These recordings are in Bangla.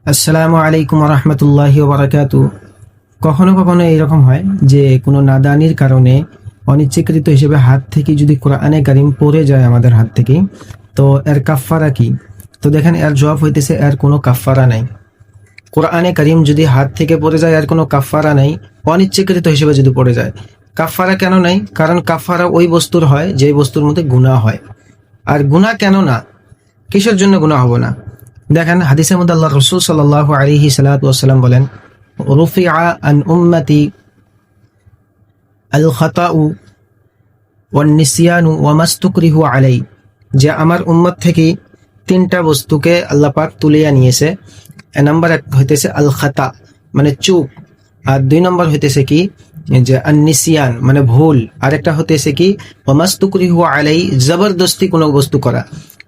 আসসালামু আলাইকুম রহমতুল্লাহি ওবারাকাতু। কখনো কখনো এরকম হয় যে কোনো নাদানির কারণে অনিচ্ছাকৃত হিসেবে হাত থেকে যদি কোরআনে কারিম পড়ে যায় আমাদের হাত থেকে, তো এর কাফফারা কি? তো দেখেন, এর জবাব হইতেছে এর কোনো কাফফারা নাই। কোরআনে কারিম যদি হাত থেকে পড়ে যায় এর কোনো কাফফারা নাই, অনিচ্ছাকৃত হিসেবে যদি পড়ে যায়। কাফফারা কেন নাই? কারণ কাফফারা ওই বস্তুর হয় যে বস্তুর মধ্যে গুনাহ হয়। আর গুনাহ কেন না, কিসের জন্য গুনাহ হবে না? দেখেন, হাদিসের মধ্যে আল্লাহ রসুল সাল্লাল্লাহু আলাইহি সাল্লাতু ওয়াসাল্লাম বলেন, রুফিআ আন উম্মতি আল খাতাউ ওয়ান নিসিয়ানু ওয়া মাস্তুকরিহু আলাই, যে আমার উম্মত থেকে তিনটা বস্তুকে আল্লাহ পাক তুলিয়া নিয়েছে। নাম্বার এক হইতেছে আল খাতা মানে চুপ, আর দুই নম্বর হইতেছে কি যে আন নিসিয়ান মানে ভুল, আর একটা হইতেছে কি ওয়া মাস্তুকরিহু আলাই জবরদস্তি কোনো বস্তু করা।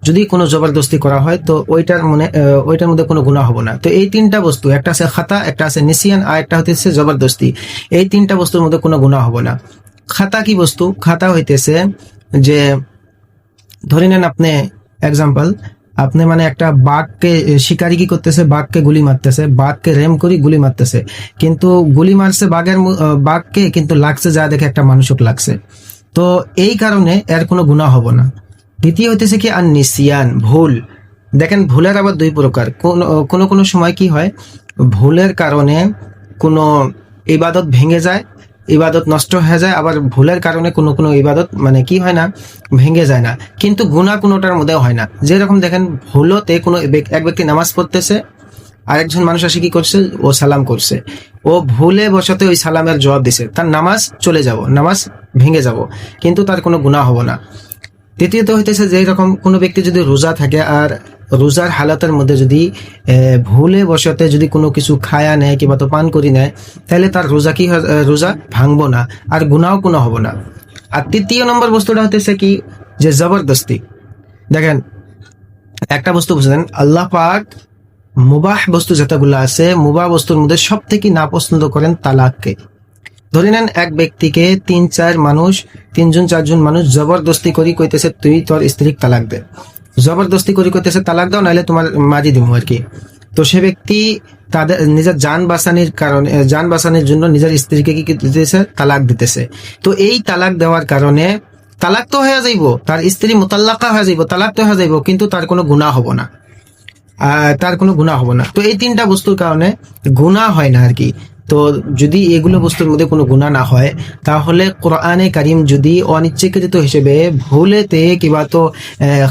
যদি কোনো জবরদস্তি করা হয় তো ওইটার মধ্যে কোনো গুনাহ হবে না। তো এই তিনটা বস্তু, একটা আছে খাতা, একটা আছে নিসিয়ান, আর একটা হইতেছে জবরদস্তি। এই তিনটা বস্তুর মধ্যে কোনো গুনাহ হবে না। খাতা কি বস্তু? খাতা হইতেছে যে, ধরে নেন আপনি এক্সাম্পল, আপনি মানে একটা বাঘকে শিকারি কি করতেছে, বাঘকে গুলি মারতেছে, বাঘকে রেম করি গুলি মারতেছে, কিন্তু গুলি মারছে বাঘকে, কিন্তু লাগছে যা দেখে একটা মানুষকে লাগছে। তো এই কারণে এর কোনো গুনাহ হবে না। দ্বিতীয় হইতেছে কি আর নিসিয়ান, ভুল। দেখেন, ভুলের আবার দুই প্রকার। কোনো কোনো সময় কি হয়, ভুলের কারণে কোনো ইবাদত ভেঙে যায়, ইবাদত নষ্ট হয়ে যায়। আবার ভুলের কারণে কোনো কোনো ইবাদত মানে কি হয় না, ভেঙে যায় না, কিন্তু গুনাহ কোনোটার মধ্যেও হয় না। যেরকম দেখেন, ভুলতে কোনো এক ব্যক্তি নামাজ পড়তেছে, আরেকজন মানুষ আসে কি করছে, ও সালাম করছে, ও ভুলে বসতে ওই সালামের জবাব দিছে, তার নামাজ চলে যাব, নামাজ ভেঙে যাব, কিন্তু তার কোনো গুনাহ হবে না। তৃতীয়ত হইতেছে যে এরকম কোনো ব্যক্তি যদি রোজা থাকে, আর রোজার হালাতের মধ্যে যদি ভুলে বসতে যদি কোনো কিছু খায়া নেয় কিংবা তো পান করি নেয়, তাহলে তার রোজা রোজা ভাঙবো না, আর গুনাও কোনো হবো না। আর তৃতীয় নম্বর বস্তুটা হতেছে কি যে জবরদস্তি। দেখেন, একটা বস্তু বুঝলেন, আল্লাহ পাক মুবাহ বস্তু যতগুলো আছে, মুবাহ বস্তুর মধ্যে সব থেকে নাপছন্দ করেন তালাককে। ধরে নেন এক ব্যক্তিকে তিনজন চারজন মানুষ জবরদস্তি করি কইতেছে তুই তোর স্ত্রীকে তালাক দে, জবরদস্তি করি কইতেছে তালাক দাও, নাহলে তোমার মাজি দিব আর কি। তো সে ব্যক্তি তাদের নিজের যান বাঁচানোর জন্য নিজের স্ত্রীকে কি দিতেছে, তালাক দিতেছে। তো এই তালাক দেওয়ার কারণে তালাক তো হয়ে যাইব, তার স্ত্রী মুতাল্লাকা হয়ে যাইব, তালাক তো হয়ে যাইব, কিন্তু তার কোনো গুনাহ হবে না, তো এই তিনটা বস্তুর কারণে গুনাহ হয় না আর কি। তো যদি এগুলো বস্তুর মধ্যে কোনো গুনাহ না হয়, তাহলে কোরআনে কারিম যদি অনিচ্ছাকৃত হিসেবে ভুলেতে কিংবা তো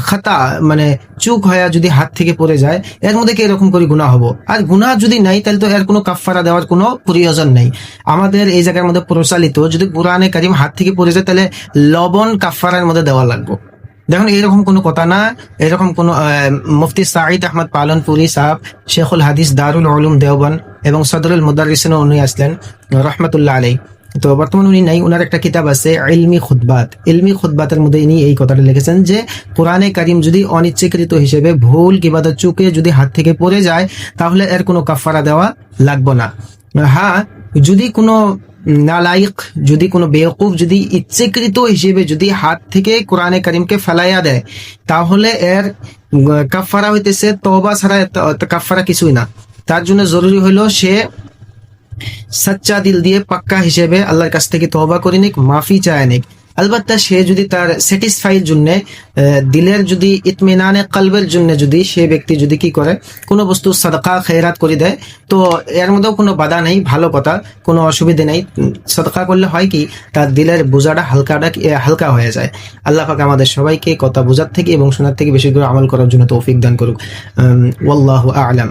খাতা মানে চুক হয়ে যদি হাত থেকে পড়ে যায়, এর মধ্যে কি এরকম করে গুনাহ হবো? আর গুনাহ যদি নাই, তাহলে তো এর কোনো কাফফারা দেওয়ার কোনো প্রয়োজন নেই। আমাদের এই জায়গার মধ্যে প্রচলিত, যদি কোরআনে কারিম হাত থেকে পড়ে যায়, তাহলে লবণ কাফফারার মধ্যে দেওয়া লাগবে। দেখুন, এরকম কোনো কথা না। এরকম কোনো মুফতি সাঈদ আহমদ পালনপুরি সাহেব, শেখুল হাদিস দারুল উলুম দেওবন্দ এবং সদরুল মুদাররিসিন উনি আসলেন রহমতুল্লাহ আলাই। তো বর্তমানে উনি নাই, উনার একটা কিতাব আছে ইলমি খুতবাতের মধ্যে ইনি এই কথাটা লিখেছেন যে কোরআনে কারিম যদি অনিচ্ছাকৃত হিসেবে ভুল কিংবা চুকে যদি হাত থেকে পড়ে যায়, তাহলে এর কোনো কাফফারা দেওয়া লাগবে না। হ্যাঁ, যদি কোনো নালাইক, যদি কোনো বেওকুফ যদি ইচ্ছাকৃত হিসেবে যদি হাত থেকে কোরআনে কারিমকে ফেলাইয়া দেয়, তাহলে এর কাফফারা হইতেছে তওবা ছাড়া, কাফফারা কিছুই না। তার জন্য জরুরি হলো সে সচ্চা দিল দিয়ে পাক্কা হিসেবে আল্লাহর কাছ থেকে তওবা করে নিক, মাফি চায় নিক। আলবাত্তা সে যদি তার স্যাটিসফাইর জন্য, দিলের যদি ইতমিনানে কলবের জন্য যদি সে ব্যক্তি যদি কি করে, কোনো বস্তু সাদকা খেরাত করে দেয়, তো এর মধ্যেও কোনো বাধা নেই, ভালো কথা, কোনো অসুবিধা নেই। সাদকা করলে হয় কি, তার দিলের বোঝাটা হালকা হয়ে যায়। আল্লাহ পাক আমাদের সবাইকে কথা বোঝার থেকে এবং শোনার থেকে বেশি করে আমল করার জন্য তৌফিক দান করুক। ওয়াল্লাহু আ'লাম।